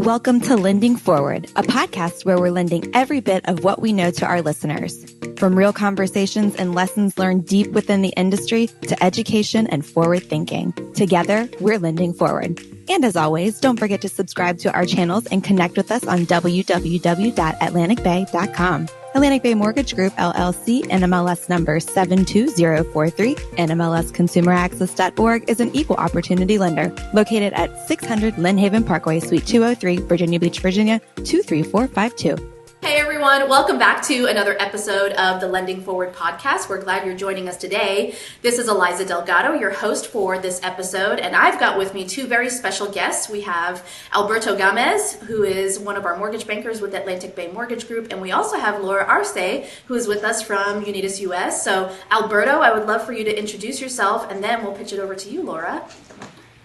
Welcome to Lending Forward, a podcast where we're lending every bit of what we know to our listeners. From real conversations and lessons learned deep within the industry to education and forward thinking. Together, we're lending forward. And as always, don't forget to subscribe to our channels and connect with us on www.atlanticbay.com. Atlantic Bay Mortgage Group, LLC, NMLS number 72043, NMLSconsumeraccess.org is an equal opportunity lender located at 600 Lynn Haven Parkway, Suite 203, Virginia Beach, Virginia, 23452. Hey everyone, welcome back to another episode of the Lending Forward podcast. We're glad you're joining us today. This is Eliza Delgado, your host for this episode, and I've got with me two very special guests. We have Alberto Gomez, who is one of our mortgage bankers with Atlantic Bay Mortgage Group, and we also have Laura Arce, who is with us from UnidosUS. So Alberto, I would love for you to introduce yourself, and then we'll pitch it over to you, Laura.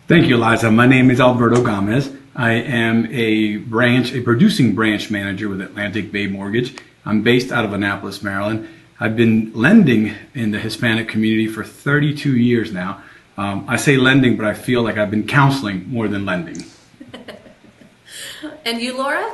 Thank you, Eliza. My name is Alberto Gomez. I am a producing branch manager with Atlantic Bay Mortgage. I'm based out of Annapolis, Maryland. I've been lending in the Hispanic community for 32 years now. I say lending, but I feel like I've been counseling more than lending. And you, Laura?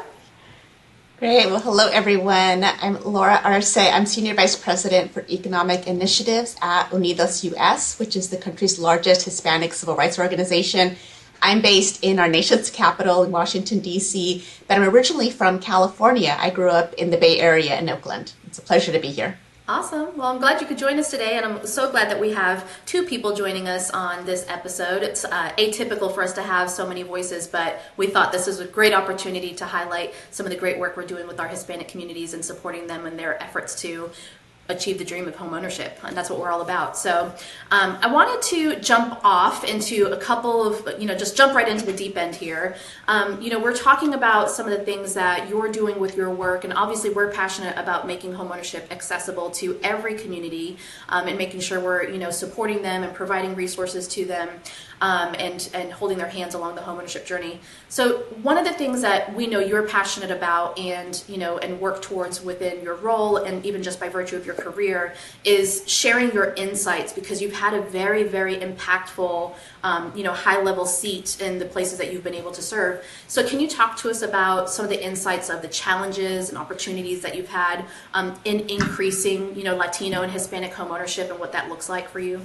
Great. Well, hello, everyone. I'm Laura Arce. I'm Senior Vice President for Economic Initiatives at UnidosUS, which is the country's largest Hispanic civil rights organization. I'm based in our nation's capital in Washington, D.C., but I'm originally from California. I grew up in the Bay Area in Oakland. It's a pleasure to be here. Awesome. Well, I'm glad you could join us today, and I'm so glad that we have two people joining us on this episode. It's atypical for us to have so many voices, but we thought this was a great opportunity to highlight some of the great work we're doing with our Hispanic communities and supporting them in their efforts to achieve the dream of home ownership, and that's what we're all about. So I wanted to jump off into a couple of, just jump right into the deep end here. We're talking about some of the things that you're doing with your work, and obviously we're passionate about making home ownership accessible to every community and making sure we're, supporting them and providing resources to them and holding their hands along the home ownership journey. So one of the things that we know you're passionate about and work towards within your role, and even just by virtue of your career, is sharing your insights, because you've had a very, very impactful, high level seat in the places that you've been able to serve. So can you talk to us about some of the insights of the challenges and opportunities that you've had in increasing, Latino and Hispanic home ownership and what that looks like for you?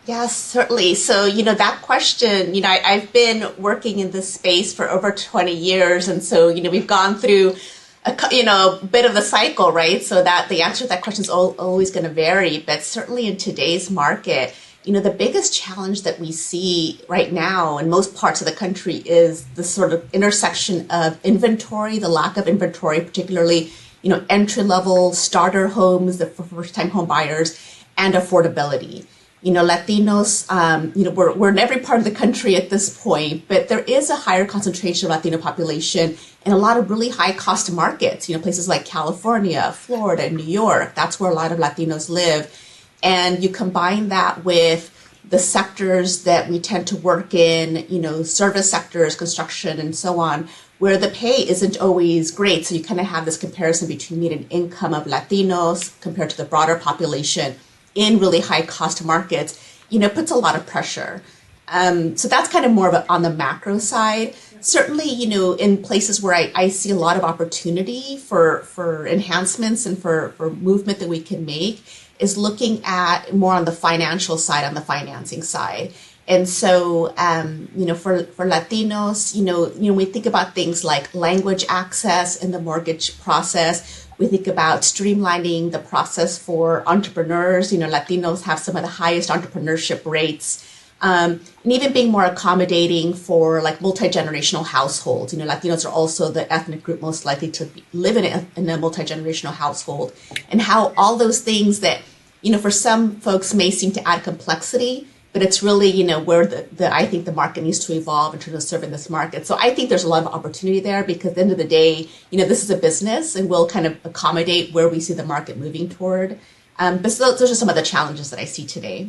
Yes, certainly. So, that question, I've been working in this space for over 20 years. And so, we've gone through a bit of the cycle, right? So that the answer to that question is always going to vary. But certainly in today's market, the biggest challenge that we see right now in most parts of the country is the sort of intersection of inventory, the lack of inventory, particularly, entry-level starter homes, the first-time home buyers, and affordability. Latinos, we're in every part of the country at this point, but there is a higher concentration of Latino population in a lot of really high cost markets, places like California, Florida, New York. That's where a lot of Latinos live. And you combine that with the sectors that we tend to work in, service sectors, construction, and so on, where the pay isn't always great. So you kind of have this comparison between median income of Latinos compared to the broader population in really high cost markets, puts a lot of pressure. So that's kind of more of on the macro side. Certainly, in places where I see a lot of opportunity for enhancements and for movement that we can make is looking at more on the financial side, on the financing side. And so, for Latinos, we think about things like language access in the mortgage process. We think about streamlining the process for entrepreneurs. Latinos have some of the highest entrepreneurship rates, and even being more accommodating for like multi-generational households. Latinos are also the ethnic group most likely to live in a multi-generational household, and how all those things that, for some folks may seem to add complexity, but it's really, where I think the market needs to evolve in terms of serving this market. So I think there's a lot of opportunity there, because at the end of the day, this is a business and we'll kind of accommodate where we see the market moving toward. But so those are some of the challenges that I see today.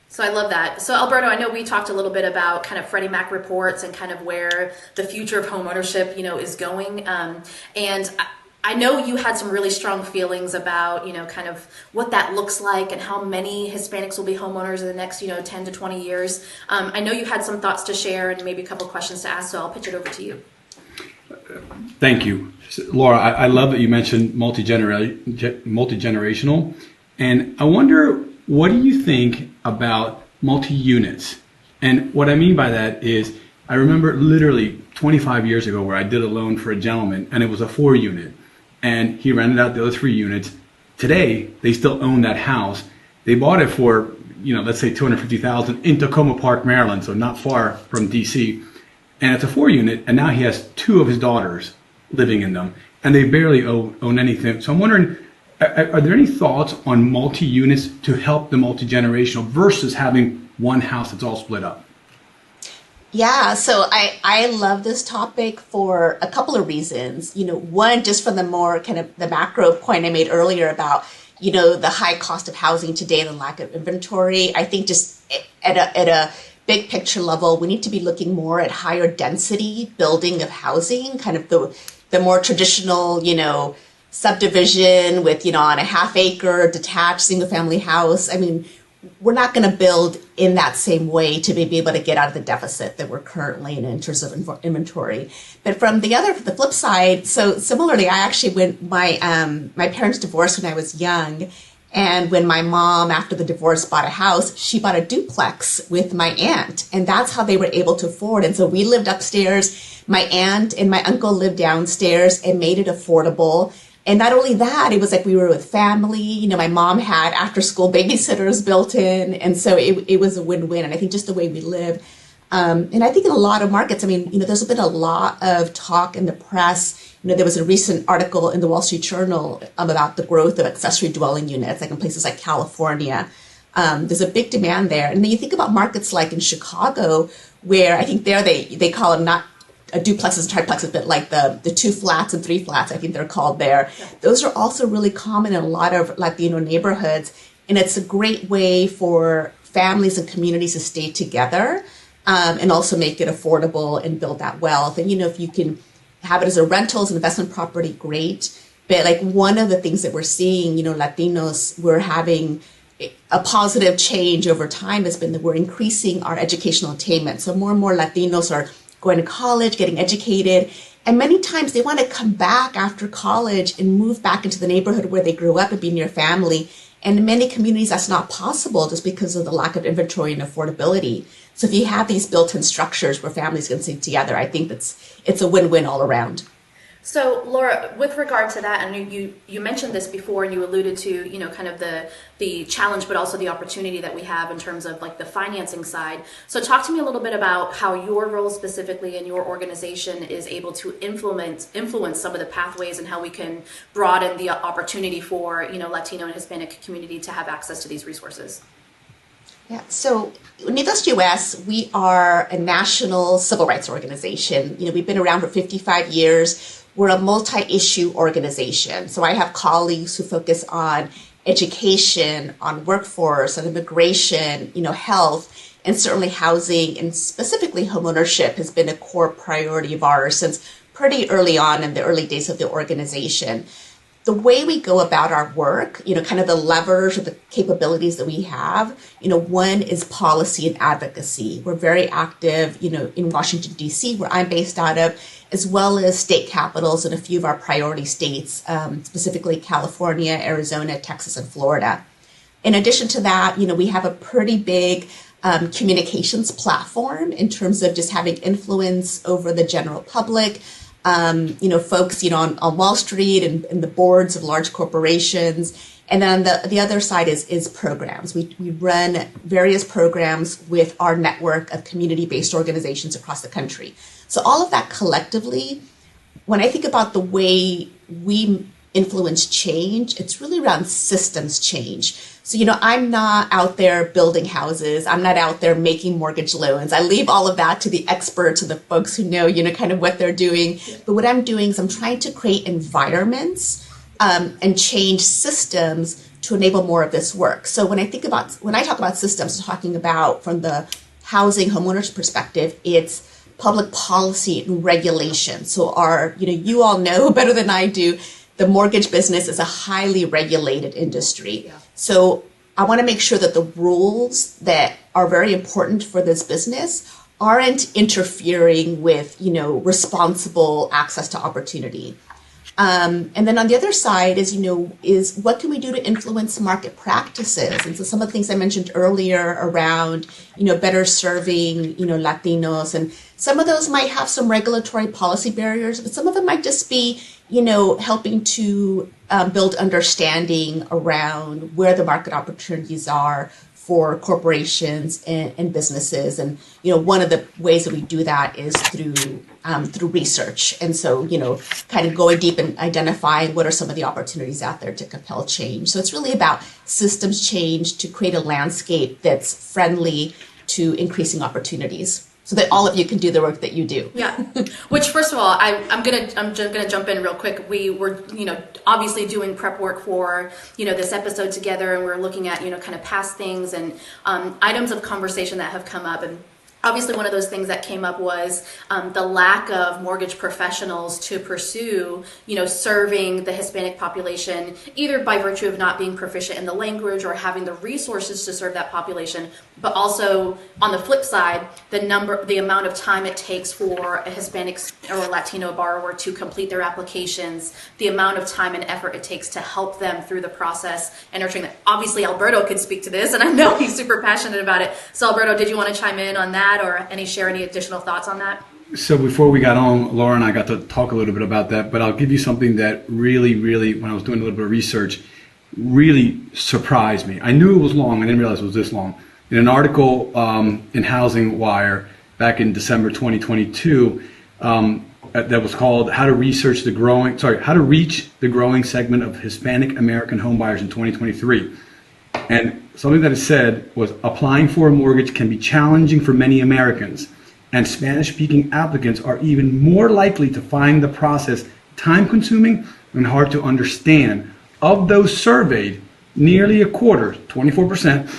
So I love that. So Alberto, I know we talked a little bit about kind of Freddie Mac reports and kind of where the future of home ownership, is going. And I know you had some really strong feelings about, kind of what that looks like and how many Hispanics will be homeowners in the next, 10 to 20 years. I know you had some thoughts to share and maybe a couple questions to ask, so I'll pitch it over to you. Thank you. Laura, I love that you mentioned multi-generational. And I wonder, what do you think about multi-units? And what I mean by that is, I remember literally 25 years ago where I did a loan for a gentleman, and it was a 4-unit. And he rented out the other 3 units. Today, they still own that house. They bought it for, let's say $250,000 in Tacoma Park, Maryland, so not far from DC. And it's a 4-unit, and now he has 2 of his daughters living in them, and they barely own anything. So I'm wondering, are there any thoughts on multi-units to help the multi-generational versus having one house that's all split up? Yeah, so I love this topic for a couple of reasons. One, just from the more kind of the macro point I made earlier about, the high cost of housing today and the lack of inventory. I think just at a big picture level, we need to be looking more at higher density building of housing, kind of the more traditional, subdivision with, on a half acre detached single family house. I mean, we're not going to build in that same way to be able to get out of the deficit that we're currently in terms of inventory. But from the flip side, so similarly, I actually my parents divorced when I was young. And when my mom, after the divorce, bought a house, she bought a duplex with my aunt. And that's how they were able to afford. And so we lived upstairs. My aunt and my uncle lived downstairs and made it affordable. And not only that, it was like we were with family. My mom had after school babysitters built in. And so it was a win-win. And I think just the way we live. And I think in a lot of markets, there's been a lot of talk in the press. There was a recent article in the Wall Street Journal about the growth of accessory dwelling units, like in places like California. There's a big demand there. And then you think about markets like in Chicago, where I think there they call them not duplexes and triplexes, but like the 2 flats and 3 flats, I think they're called there. Yeah. Those are also really common in a lot of Latino neighborhoods. And it's a great way for families and communities to stay together and also make it affordable and build that wealth. And, if you can have it as a rental, as an investment property, great. But like one of the things that we're seeing, Latinos, we're having a positive change over time has been that we're increasing our educational attainment. So more and more Latinos are going to college, getting educated. And many times they want to come back after college and move back into the neighborhood where they grew up and be near family. And in many communities, that's not possible just because of the lack of inventory and affordability. So if you have these built-in structures where families can stay together, I think it's a win-win all around. So Laura, with regard to that, and you mentioned this before, and you alluded to kind of the challenge, but also the opportunity that we have in terms of like the financing side. So talk to me a little bit about how your role specifically in your organization is able to influence some of the pathways and how we can broaden the opportunity for Latino and Hispanic community to have access to these resources. Yeah, so UnidosUS, we are a national civil rights organization. We've been around for 55 years. We're a multi-issue organization. So I have colleagues who focus on education, on workforce, on immigration, health, and certainly housing, and specifically homeownership has been a core priority of ours since pretty early on in the early days of the organization. The way we go about our work, kind of the levers or the capabilities that we have, one is policy and advocacy. We're very active, in Washington, D.C., where I'm based out of, as well as state capitals in a few of our priority states, specifically California, Arizona, Texas, and Florida. In addition to that, we have a pretty big communications platform in terms of just having influence over the general public. Folks, on Wall Street and the boards of large corporations. And then the other side is programs. We run various programs with our network of community-based organizations across the country. So all of that collectively, when I think about the way we influence change, it's really around systems change. So, I'm not out there building houses. I'm not out there making mortgage loans. I leave all of that to the experts and the folks who know, kind of what they're doing. But what I'm doing is I'm trying to create environments and change systems to enable more of this work. So when I talk about systems, I'm talking about from the housing homeowners perspective, it's public policy and regulation. So you all know better than I do, the mortgage business is a highly regulated industry. Yeah. So I want to make sure that the rules that are very important for this business aren't interfering with, responsible access to opportunity. And then on the other side is what can we do to influence market practices? And so some of the things I mentioned earlier around, better serving, Latinos, and some of those might have some regulatory policy barriers, but some of them might just be, helping to build understanding around where the market opportunities are for corporations and businesses. And, one of the ways that we do that is through research. And so, kind of going deep and identifying what are some of the opportunities out there to compel change. So it's really about systems change to create a landscape that's friendly to increasing opportunities, so that all of you can do the work that you do. Yeah. Which, first of all, I'm gonna jump in real quick. We were, obviously doing prep work for, this episode together, and we're looking at, kind of past things and items of conversation that have come up. And obviously, one of those things that came up was the lack of mortgage professionals to pursue, serving the Hispanic population, either by virtue of not being proficient in the language or having the resources to serve that population, but also on the flip side, the amount of time it takes for a Hispanic or Latino borrower to complete their applications, the amount of time and effort it takes to help them through the process and nurturing that. Obviously, Alberto could speak to this, and I know he's super passionate about it. So, Alberto, did you want to chime in on that, or share any additional thoughts on that? So before we got on, Laura and I got to talk a little bit about that, but I'll give you something that really, when I was doing a little bit of research, really surprised me. I knew it was long. I didn't realize it was this long. In an article in Housing Wire back in December 2022, that was called "How to Reach the Growing Segment of Hispanic American Homebuyers in 2023." And something that it said was, applying for a mortgage can be challenging for many Americans, and Spanish-speaking applicants are even more likely to find the process time-consuming and hard to understand. Of those surveyed, nearly a quarter, 24%,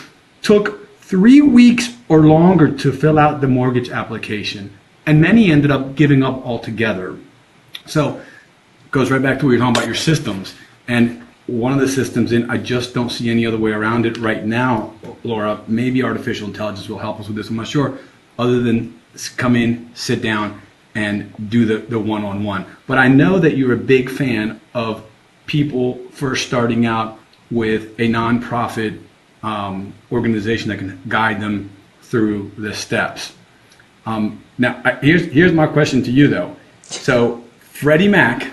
took 3 weeks or longer to fill out the mortgage application, and many ended up giving up altogether. So it goes right back to what you're talking about, your systems. And one of the systems I just don't see any other way around it right now, Laura. Maybe artificial intelligence will help us with this, I'm not sure, other than come in, sit down, and do the one-on-one. But I know that you're a big fan of people first starting out with a nonprofit organization that can guide them through the steps. Now, here's my question to you, though. So Freddie Mac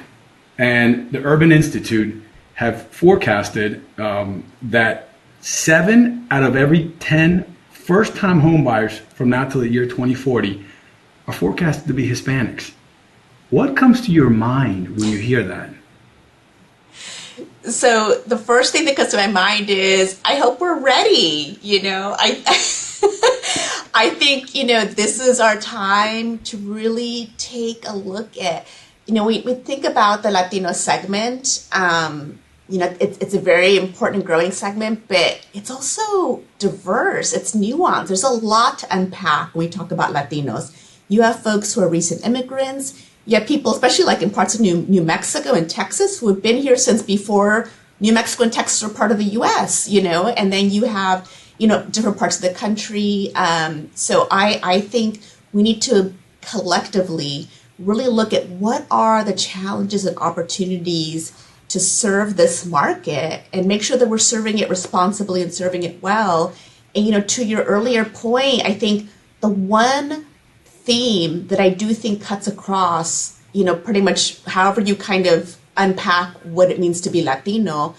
and the Urban Institute have forecasted that 7 out of every 10 first-time home buyers from now till the year 2040 are forecasted to be Hispanics. What comes to your mind when you hear that? So the first thing that comes to my mind is, I hope we're ready. I think, this is our time to really take a look at, we think about the Latino segment. It's a very important growing segment, but it's also diverse. It's nuanced. There's a lot to unpack when we talk about Latinos. You have folks who are recent immigrants. You have people, especially like in parts of New Mexico and Texas, who have been here since before New Mexico and Texas were part of the U.S., and then you have, different parts of the country. So I think we need to collectively really look at what are the challenges and opportunities to serve this market and make sure that we're serving it responsibly and serving it well. And, to your earlier point, I think the one theme that I do think cuts across, pretty much however you kind of unpack what it means to be Latino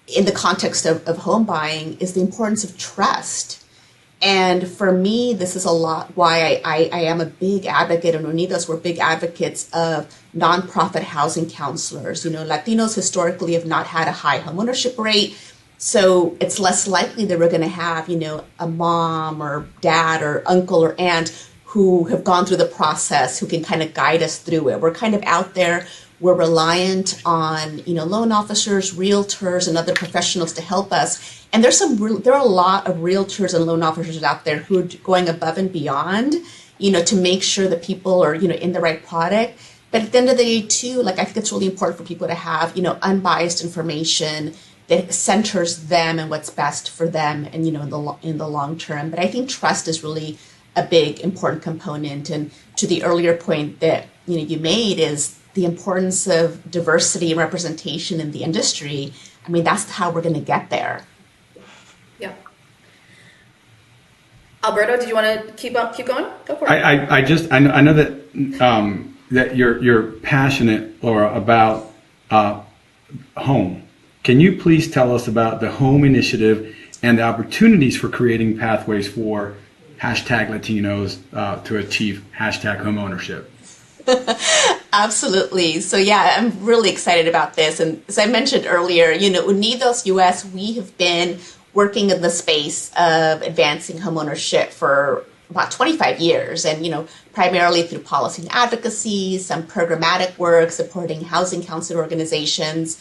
in the context of home buying is the importance of trust. And for me, this is a lot why I am a big advocate, and Unidos, we're big advocates of nonprofit housing counselors. Latinos historically have not had a high homeownership rate, so it's less likely that we're going to have, a mom or dad or uncle or aunt who have gone through the process, who can kind of guide us through it. We're kind of out there. We're reliant on, loan officers, realtors, and other professionals to help us. And there are a lot of realtors and loan officers out there who are going above and beyond, to make sure that people are, in the right product. But at the end of the day, too, like I think it's really important for people to have, unbiased information that centers them and what's best for them and, in the long term. But I think trust is really a big, important component. And to the earlier point that, you made is the importance of diversity and representation in the industry. I mean, that's how we're going to get there. Yeah. Alberto, did you want to keep going? Go for it. I know that that you're passionate, Laura, about home. Can you please tell us about the Home Initiative and the opportunities for creating pathways for #Latinos to achieve #homeownership? Absolutely. So yeah, I'm really excited about this. And as I mentioned earlier, UnidosUS, we have been working in the space of advancing homeownership for about 25 years, and primarily through policy and advocacy, some programmatic work supporting housing council organizations.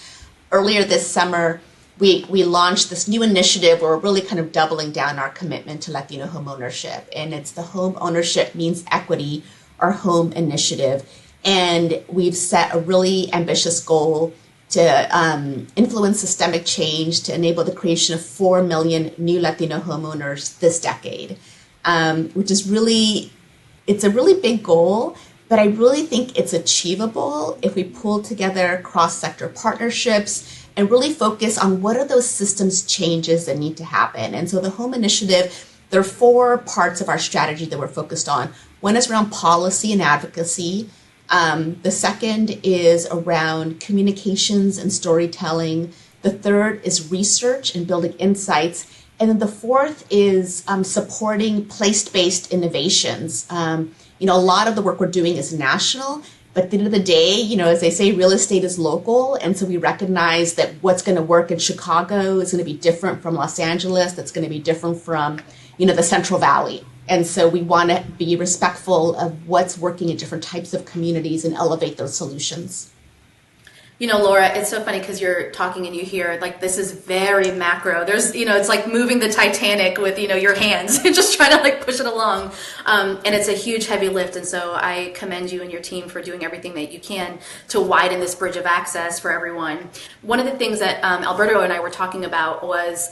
Earlier this summer, we launched this new initiative where we're really kind of doubling down our commitment to Latino homeownership, and it's the Home Ownership Means Equity, or Home Initiative. And we've set a really ambitious goal to influence systemic change to enable the creation of 4 million new Latino homeowners this decade, which is it's a really big goal, but I really think it's achievable if we pull together cross-sector partnerships and really focus on what are those systems changes that need to happen. And so the Home Initiative, there are 4 parts of our strategy that we're focused on. One is around policy and advocacy. The second is around communications and storytelling. The third is research and building insights. And then the fourth is supporting place-based innovations. A lot of the work we're doing is national, but at the end of the day, as they say, real estate is local. And so we recognize that what's going to work in Chicago is going to be different from Los Angeles. That's going to be different from, the Central Valley. And so we want to be respectful of what's working in different types of communities and elevate those solutions. Laura, it's so funny because you're talking and you hear like this is very macro. There's, it's like moving the Titanic with, your hands, just trying to like push it along. And it's a huge heavy lift. And so I commend you and your team for doing everything that you can to widen this bridge of access for everyone. One of the things that Alberto and I were talking about was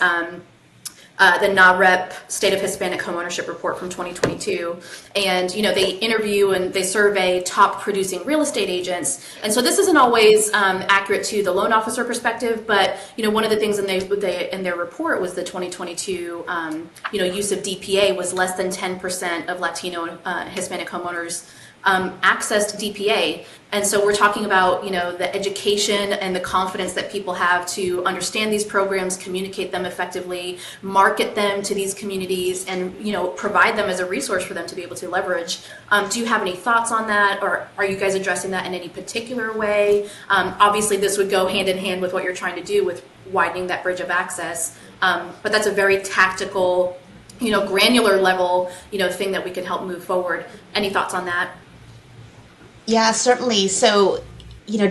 the NAHREP State of Hispanic Homeownership Report from 2022. And, they interview and they survey top producing real estate agents. And so this isn't always accurate to the loan officer perspective, but, one of the things in their report was the 2022, use of DPA was less than 10% of Latino Hispanic homeowners accessed DPA. And so we're talking about, the education and the confidence that people have to understand these programs, communicate them effectively, market them to these communities, and, provide them as a resource for them to be able to leverage. Do you have any thoughts on that, or are you guys addressing that in any particular way? Obviously, this would go hand in hand with what you're trying to do with widening that bridge of access. But that's a very tactical, granular level, thing that we could help move forward. Any thoughts on that? Yeah, certainly. So,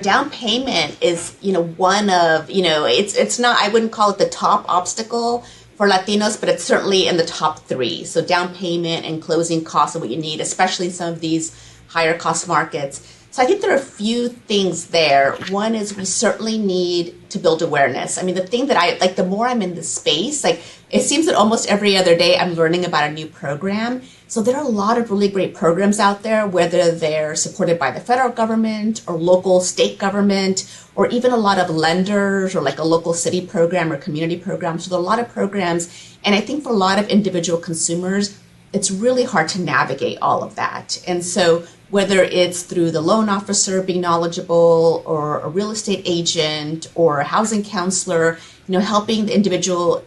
down payment is, one of, it's not, I wouldn't call it the top obstacle for Latinos, but it's certainly in the top 3. So down payment and closing costs are what you need, especially in some of these higher cost markets. So I think there are a few things there. One is we certainly need to build awareness. I mean, the thing that I like, the more I'm in this space, like it seems that almost every other day I'm learning about a new program. So there are a lot of really great programs out there, whether they're supported by the federal government or local state government, or even a lot of lenders or like a local city program or community program. So there are a lot of programs. And I think for a lot of individual consumers, it's really hard to navigate all of that. And so whether it's through the loan officer being knowledgeable or a real estate agent or a housing counselor, helping the individual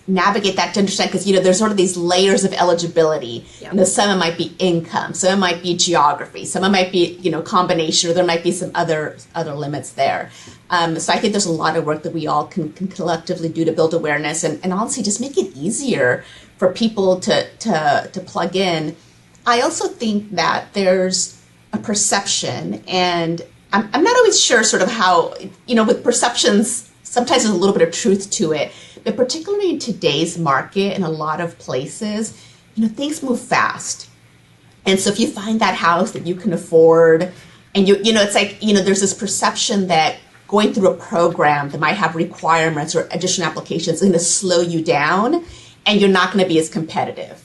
navigate that to understand, because, there's sort of these layers of eligibility. Yeah. Some it might be income, some it might be geography, some it might be, combination, or there might be some other limits there. So I think there's a lot of work that we all can collectively do to build awareness and honestly just make it easier for people to plug in. I also think that there's a perception, and I'm not always sure sort of how, with perceptions, sometimes there's a little bit of truth to it, but particularly in today's market in a lot of places, things move fast. And so if you find that house that you can afford, And it's like, there's this perception that going through a program that might have requirements or additional applications is going to slow you down and you're not going to be as competitive.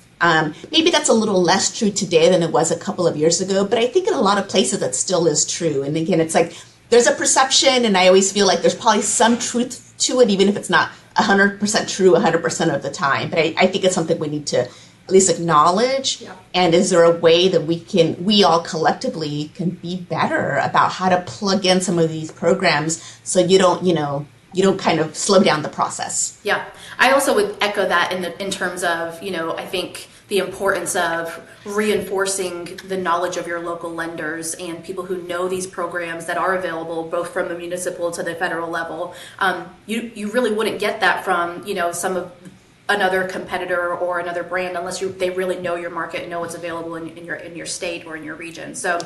Maybe that's a little less true today than it was a couple of years ago, but I think in a lot of places that still is true. And again, it's like there's a perception, and I always feel like there's probably some truth to it, even if it's not 100% true 100% of the time. But I think it's something we need to at least acknowledge. Yeah. And is there a way that we all collectively can be better about how to plug in some of these programs so you don't kind of slow down the process? Yeah, I also would echo that in terms of, I think the importance of reinforcing the knowledge of your local lenders and people who know these programs that are available, both from the municipal to the federal level. You really wouldn't get that from, some of another competitor or another brand unless they really know your market and know what's available in your state or in your region. So,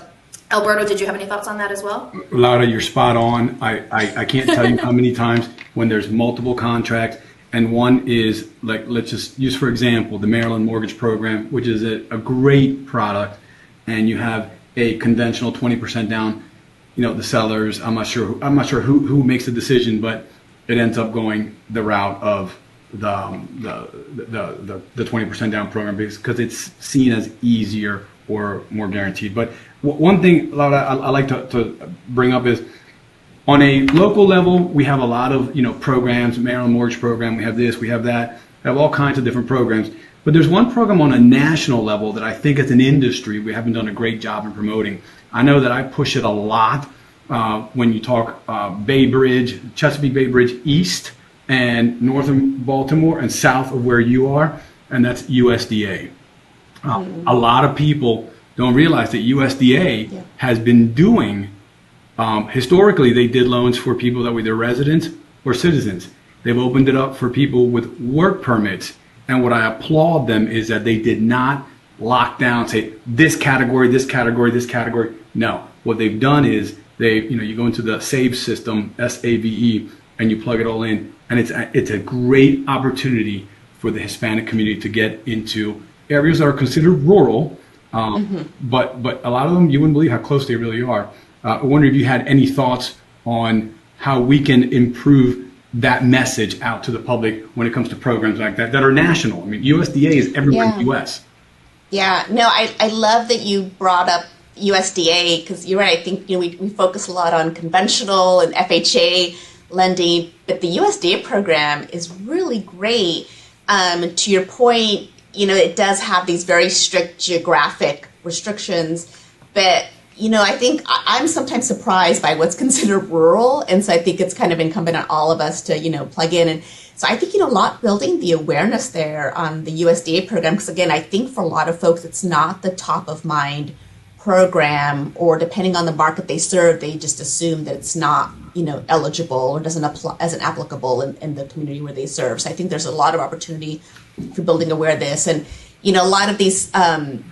Alberto, did you have any thoughts on that as well? Laura, you're spot on. I can't tell you how many times when there's multiple contracts and one is like, let's just use, for example, the Maryland Mortgage Program, which is a great product, and you have a conventional 20% down, the sellers, I'm not sure who makes the decision, but it ends up going the route of the 20% down program because it's seen as easier or more guaranteed. But one thing, Laura, I like to bring up is on a local level, we have a lot of programs, Maryland Mortgage Program, we have this, we have that, we have all kinds of different programs. But there's one program on a national level that I think as an industry we haven't done a great job in promoting. I know that I push it a lot when you talk Bay Bridge, Chesapeake Bay Bridge East and northern Baltimore and south of where you are, and that's USDA. A lot of people don't realize that USDA has been doing, historically they did loans for people that were either residents or citizens. They've opened it up for people with work permits. And what I applaud them is that they did not lock down, say this category, this category, this category. No, what they've done is you go into the SAVE system, SAVE, and you plug it all in. And it's a great opportunity for the Hispanic community to get into areas that are considered rural, but a lot of them, you wouldn't believe how close they really are. I wonder if you had any thoughts on how we can improve that message out to the public when it comes to programs like that are national. I mean, USDA is everywhere in the U.S. Yeah, no, I love that you brought up USDA because you're right. I think we focus a lot on conventional and FHA lending, but the USDA program is really great. To your point, it does have these very strict geographic restrictions, but I think I'm sometimes surprised by what's considered rural, and so I think it's kind of incumbent on all of us to plug in. And so I think a lot building the awareness there on the USDA program, because again, I think for a lot of folks it's not the top of mind program, or depending on the market they serve, they just assume that it's not eligible or isn't applicable in the community where they serve. So I think there's a lot of opportunity for building awareness. And a lot of these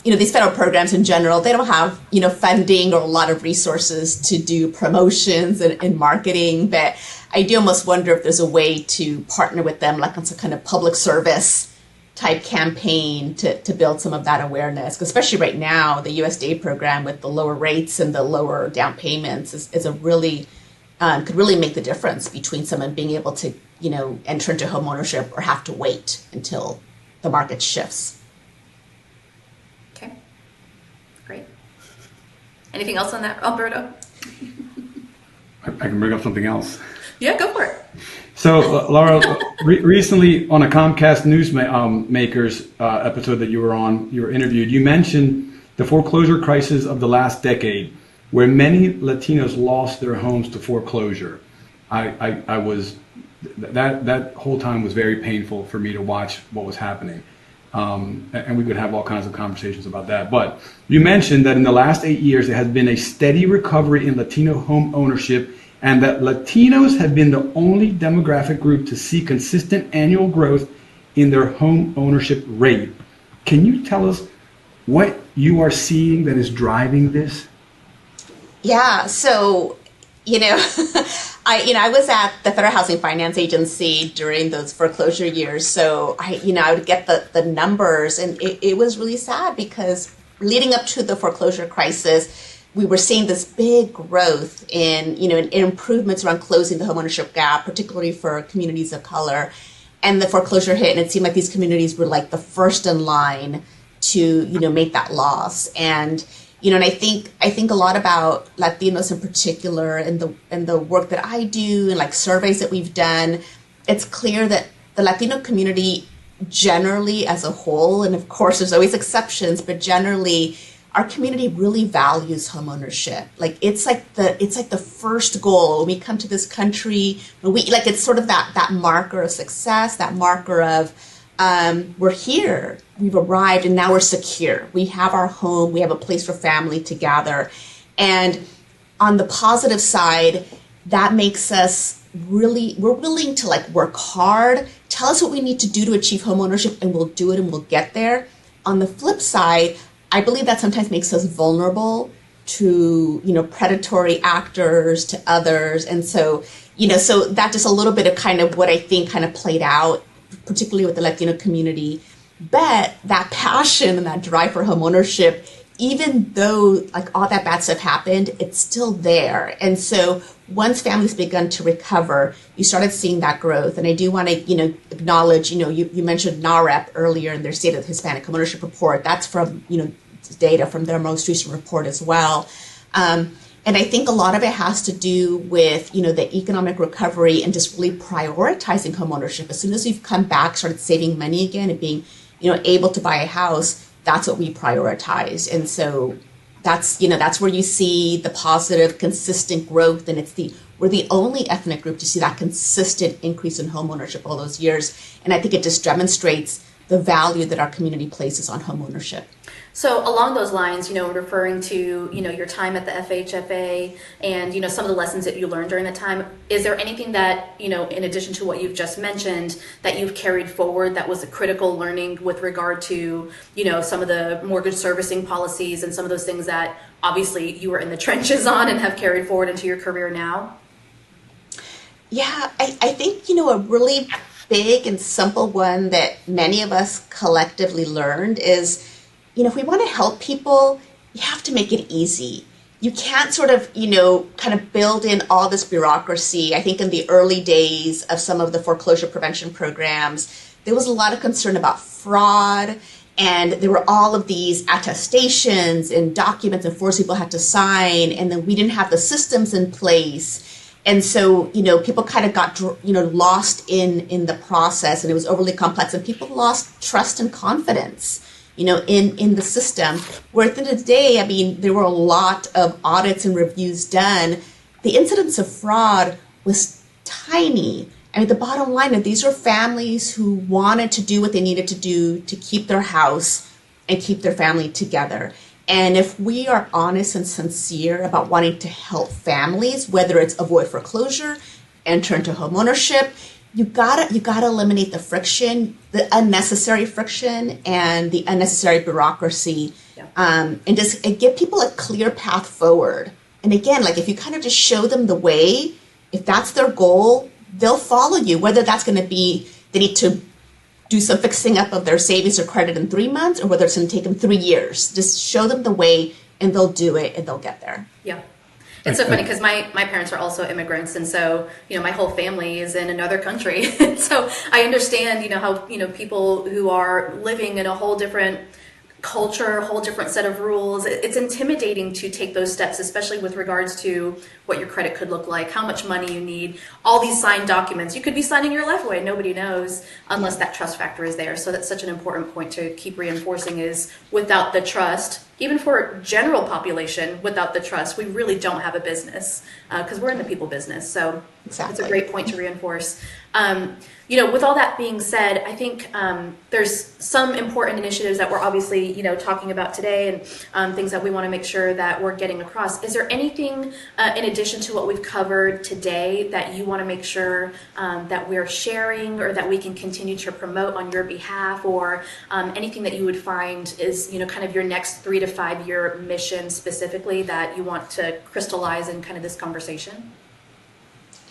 these federal programs in general, they don't have funding or a lot of resources to do promotions and marketing, but I do almost wonder if there's a way to partner with them, like on some kind of public service type campaign to build some of that awareness, especially right now the USDA program with the lower rates and the lower down payments is a really could really make the difference between someone being able to enter into home ownership or have to wait until the market shifts. Okay, great. Anything else on that, Alberto? I can bring up something else. Yeah, go for it. So, Laura, recently on a Comcast Newsmakers episode that you were interviewed, you mentioned the foreclosure crisis of the last decade, where many Latinos lost their homes to foreclosure. I was that whole time was very painful for me to watch what was happening, and we could have all kinds of conversations about that. But you mentioned that in the last 8 years there has been a steady recovery in Latino home ownership, and that Latinos have been the only demographic group to see consistent annual growth in their home ownership rate. Can you tell us what you are seeing that is driving this? Yeah, so, I was at the Federal Housing Finance Agency during those foreclosure years, so I would get the numbers, and it was really sad because leading up to the foreclosure crisis, we were seeing this big growth in, in improvements around closing the homeownership gap, particularly for communities of color. And the foreclosure hit, and it seemed like these communities were like the first in line to, make that loss. And, and I think a lot about Latinos in particular, and the work that I do, and like surveys that we've done. It's clear that the Latino community generally as a whole, and of course there's always exceptions, but generally our community really values homeownership. Like it's like the first goal when we come to this country. When we it's sort of that marker of success, that marker of we're here, we've arrived, and now we're secure. We have our home, we have a place for family to gather. And on the positive side, that makes us we're willing to work hard. Tell us what we need to do to achieve homeownership, and we'll do it, and we'll get there. On the flip side, I believe that sometimes makes us vulnerable to, predatory actors, to others. And so, so that just a little bit of kind of what I think kind of played out, particularly with the Latino community. But that passion and that drive for homeownership, even though all that bad stuff happened, it's still there. And so once families begun to recover, you started seeing that growth. And I do want to, acknowledge, you mentioned NAREP earlier in their State of the Hispanic Homeownership Report. That's from, data from their most recent report as well. And I think a lot of it has to do with, the economic recovery and just really prioritizing homeownership. As soon as we've come back, started saving money again and being, able to buy a house, that's what we prioritize. And so that's where you see the positive, consistent growth. And we're the only ethnic group to see that consistent increase in homeownership all those years. And I think it just demonstrates the value that our community places on homeownership. So along those lines, referring to, your time at the FHFA and, some of the lessons that you learned during that time, is there anything that, in addition to what you've just mentioned, that you've carried forward that was a critical learning with regard to, some of the mortgage servicing policies and some of those things that obviously you were in the trenches on and have carried forward into your career now? Yeah, I think, a really big and simple one that many of us collectively learned is, if we want to help people, you have to make it easy. You can't sort of, kind of build in all this bureaucracy. I think in the early days of some of the foreclosure prevention programs, there was a lot of concern about fraud, and there were all of these attestations and documents and forms people had to sign, and then we didn't have the systems in place. And so, people kind of got, lost in the process, and it was overly complex, and people lost trust and confidence, in the system. Where at the end of the day, I mean, there were a lot of audits and reviews done. The incidence of fraud was tiny. I mean, the bottom line is these are families who wanted to do what they needed to do to keep their house and keep their family together. And if we are honest and sincere about wanting to help families, whether it's avoid foreclosure, enter into homeownership, you gotta eliminate the friction, the unnecessary friction, and the unnecessary bureaucracy, and just give people a clear path forward. And again, if you kind of just show them the way, if that's their goal, they'll follow you. Whether that's going to be they need to do some fixing up of their savings or credit in 3 months, or whether it's going to take them 3 years. Just show them the way, and they'll do it, and they'll get there. Yeah. It's so funny because my parents are also immigrants, and so my whole family is in another country. So I understand how people who are living in a whole different culture, a whole different set of rules. It's intimidating to take those steps, especially with regards to what your credit could look like, how much money you need, all these signed documents. You could be signing your life away. Nobody knows unless that trust factor is there. So that's such an important point to keep reinforcing is without the trust, even for general population, without the trust, we really don't have a business because we're in the people business. So exactly. It's a great point to reinforce. With all that being said, I think there's some important initiatives that we're obviously, talking about today and things that we want to make sure that we're getting across. Is there anything in addition to what we've covered today that you want to make sure that we're sharing or that we can continue to promote on your behalf, or anything that you would find is, kind of your next 3 to 5 year mission specifically that you want to crystallize in kind of this conversation?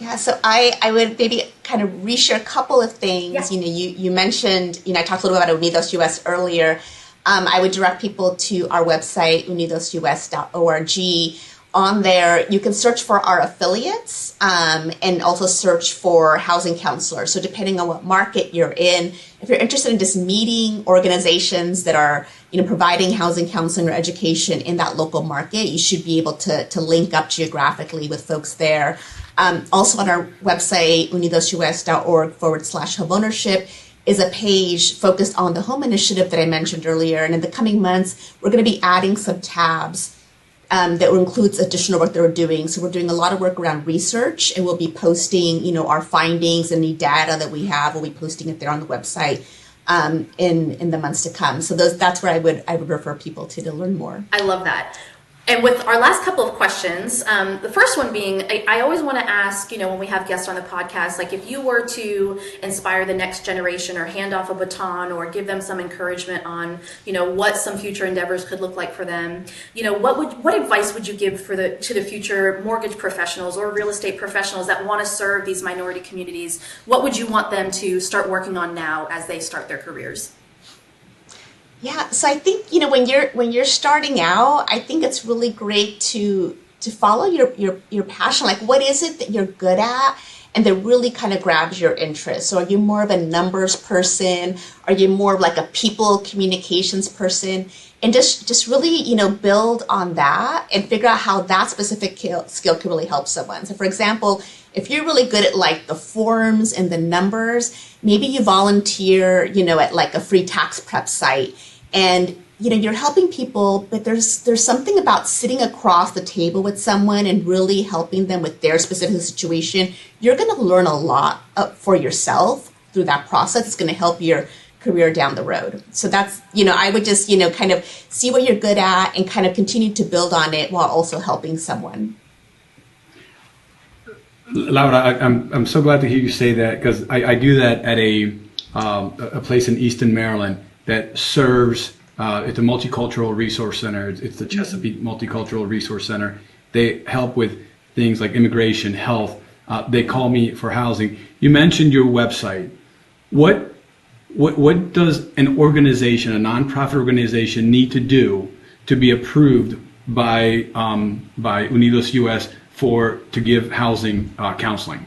Yeah, so I would maybe kind of reshare a couple of things. Yeah. You mentioned, I talked a little bit about UnidosUS earlier. I would direct people to our website, UnidosUS.org. On there, you can search for our affiliates and also search for housing counselors. So depending on what market you're in, if you're interested in just meeting organizations that are providing housing counseling or education in that local market, you should be able to link up geographically with folks there. Also on our website, UnidosUS.org/homeownership, is a page focused on the home initiative that I mentioned earlier. And in the coming months, we're going to be adding some tabs that includes additional work that we're doing. So we're doing a lot of work around research, and we'll be posting, our findings and the data that we have. We'll be posting it there on the website in the months to come. So that's where I would refer people to learn more. I love that. And with our last couple of questions, the first one being, I always want to ask, when we have guests on the podcast, like if you were to inspire the next generation or hand off a baton or give them some encouragement on, what some future endeavors could look like for them, what advice would you give to the future mortgage professionals or real estate professionals that want to serve these minority communities? What would you want them to start working on now as they start their careers? Yeah, so I think when you're starting out, I think it's really great to follow your passion. Like, what is it that you're good at, and that really kind of grabs your interest? So, are you more of a numbers person? Are you more of like a people communications person? And just really build on that and figure out how that specific skill can really help someone. So, for example, if you're really good at like the forms and the numbers, maybe you volunteer, at like a free tax prep site, and you're helping people, but there's something about sitting across the table with someone and really helping them with their specific situation. You're going to learn a lot for yourself through that process. It's going to help your career down the road. So that's, I would just, kind of see what you're good at and kind of continue to build on it while also helping someone. Laura, I'm so glad to hear you say that, because I do that at a place in Easton, Maryland that serves. It's a multicultural resource center. It's the Chesapeake Multicultural Resource Center. They help with things like immigration, health. They call me for housing. You mentioned your website. What does an organization, a nonprofit organization, need to do to be approved by UnidosUS to give housing counseling?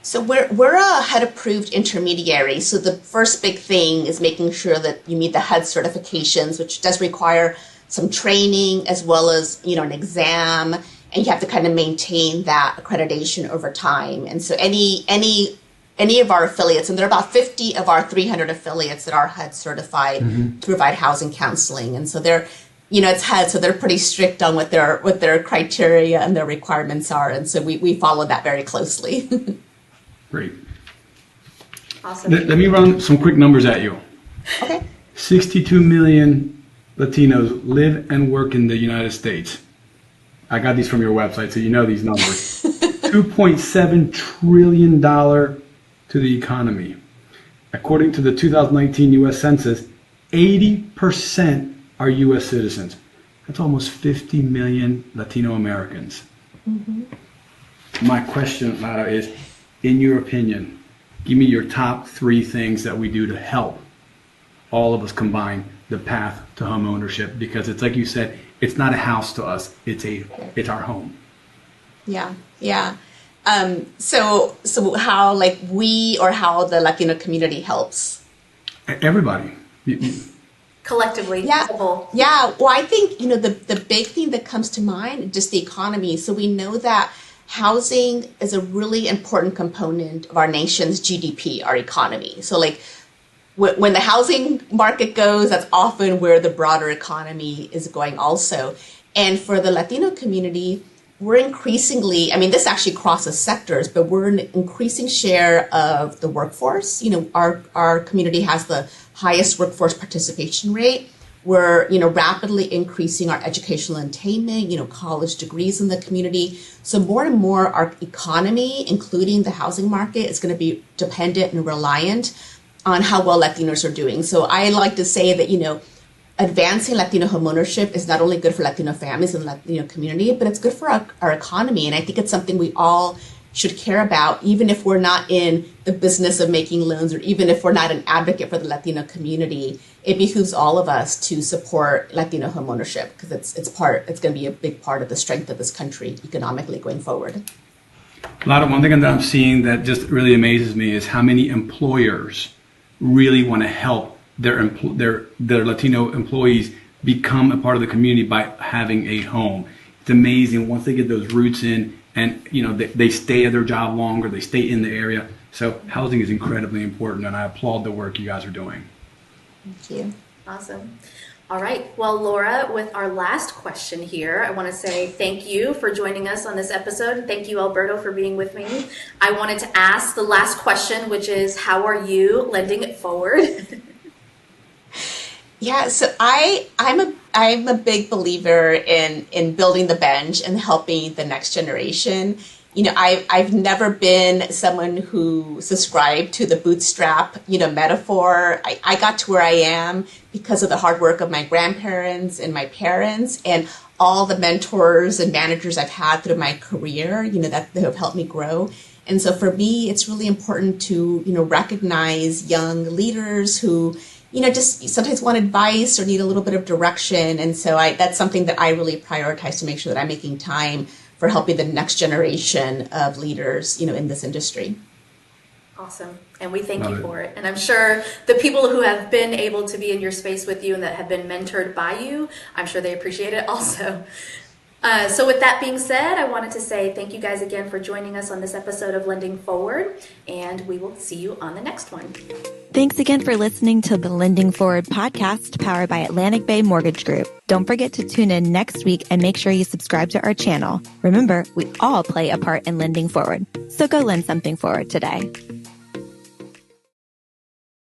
So we're a HUD-approved intermediary. So the first big thing is making sure that you meet the HUD certifications, which does require some training as well as an exam, and you have to kind of maintain that accreditation over time. And so any of our affiliates, and there are about 50 of our 300 affiliates that are HUD certified to provide housing counseling, and so they're it's HUD, so they're pretty strict on what their criteria and their requirements are, and so we follow that very closely. Great. Awesome. Let me run some quick numbers at you. Okay. 62 million Latinos live and work in the United States. I got these from your website, so you know these numbers. $2.7 trillion to the economy. According to the 2019 U.S. Census, 80% are U.S. citizens. That's almost 50 million Latino Americans. Mm-hmm. My question, Laura, is, in your opinion, give me your top 3 things that we do to help all of us combine the path to home ownership, because it's like you said, it's not a house to us, it's our home. Yeah. So how we or how the Latino community helps? Everybody. Collectively. Yeah. Well, I think the big thing that comes to mind is just the economy. So we know that housing is a really important component of our nation's GDP, our economy. So when the housing market goes, that's often where the broader economy is going also. And for the Latino community, we're increasingly, this actually crosses sectors, but we're an increasing share of the workforce. Our community has the highest workforce participation rate. We're, rapidly increasing our educational attainment, college degrees in the community. So more and more our economy, including the housing market, is going to be dependent and reliant on how well Latinos are doing. So I like to say that, advancing Latino homeownership is not only good for Latino families and Latino community, but it's good for our economy. And I think it's something we all should care about, even if we're not in the business of making loans or even if we're not an advocate for the Latino community. It behooves all of us to support Latino homeownership because it's going to be a big part of the strength of this country economically going forward. Laura, one thing that I'm seeing that just really amazes me is how many employers really want to help their Latino employees become a part of the community by having a home. It's amazing once they get those roots in, and they stay at their job longer, they stay in the area. So housing is incredibly important, and I applaud the work you guys are doing. Thank you. Awesome. All right. Well, Laura, with our last question here, I want to say thank you for joining us on this episode. Thank you, Alberto, for being with me. I wanted to ask the last question, which is, how are you lending it forward? Yeah, so I'm a big believer in building the bench and helping the next generation. I've never been someone who subscribed to the bootstrap, metaphor. I got to where I am because of the hard work of my grandparents and my parents and all the mentors and managers I've had through my career, that have helped me grow. And so for me, it's really important to, recognize young leaders who, just sometimes want advice or need a little bit of direction. And so that's something that I really prioritize to make sure that I'm making time for helping the next generation of leaders, in this industry. Awesome. And we thank you for it. And I'm sure the people who have been able to be in your space with you and that have been mentored by you, I'm sure they appreciate it also. So with that being said, I wanted to say thank you guys again for joining us on this episode of Lending Forward, and we will see you on the next one. Thanks again for listening to the Lending Forward podcast powered by Atlantic Bay Mortgage Group. Don't forget to tune in next week and make sure you subscribe to our channel. Remember, we all play a part in lending forward. So go lend something forward today.